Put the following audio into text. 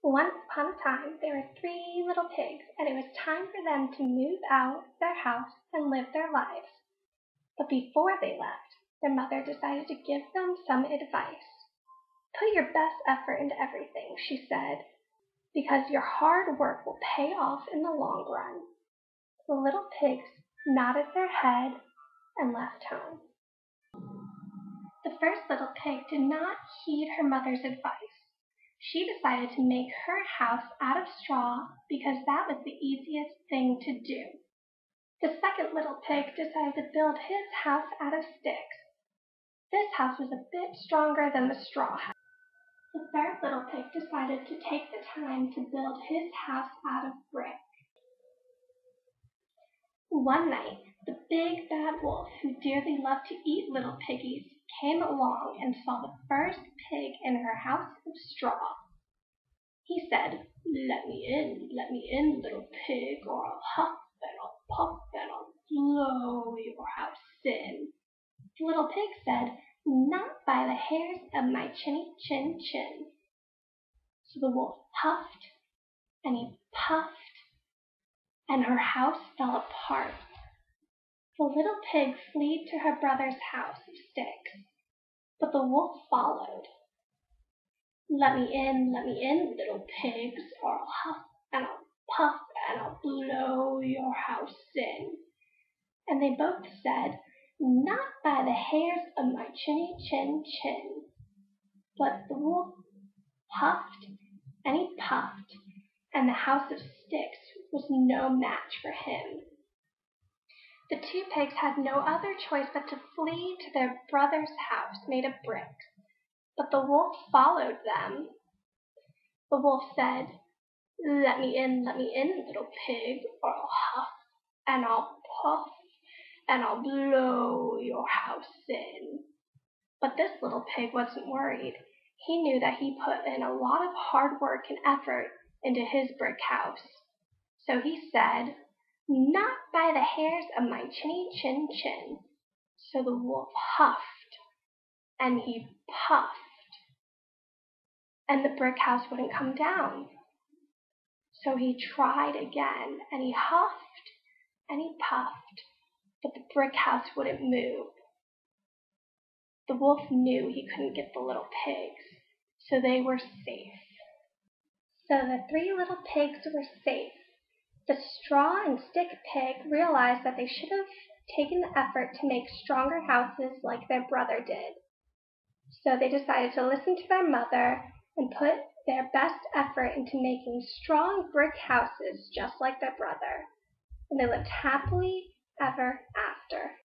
Once upon a time there were three little pigs, and it was time for them to move out their house and live their lives. But before they left, their mother decided to give them some advice. "Put your best effort into everything," she said, "because your hard work will pay off in the long run." The little pigs nodded their head and left home. The first little pig did not heed her mother's advice. She decided to make her house out of straw because that was the easiest thing to do. The second little pig decided to build his house out of sticks. This house was a bit stronger than the straw house. The third little pig decided to take the time to build his house out of brick. One night, the big bad wolf, who dearly loved to eat little piggies, came along and saw the first pig in her house of straw. He said, let me in, little pig, or I'll huff and I'll puff and I'll blow your house in." The little pig said, "Not by the hairs of my chinny chin chin." So the wolf puffed and he puffed, and her house fell apart. The little pig fled to her brother's house of sticks, but the wolf followed. Let me in, little pigs, or I'll huff and I'll puff and I'll blow your house in." And they both said, "Not by the hairs of my chinny chin chin." But the wolf puffed and he puffed, and the house of sticks was no match for him. The two pigs had no other choice but to flee to their brother's house made of bricks, but the wolf followed them. The wolf said, let me in, little pig, or I'll huff and I'll puff and I'll blow your house in." But this little pig wasn't worried. He knew that he put in a lot of hard work and effort into his brick house. So he said, "Not by the hairs of my chinny chin chin." So the wolf huffed and he puffed, and the brick house wouldn't come down. So he tried again, and he huffed and he puffed, but the brick house wouldn't move. The wolf knew he couldn't get the little pigs, so they were safe. So the three little pigs were safe. The straw and stick pig realized that they should have taken the effort to make stronger houses like their brother did. So they decided to listen to their mother and put their best effort into making strong brick houses just like their brother. And they lived happily ever after.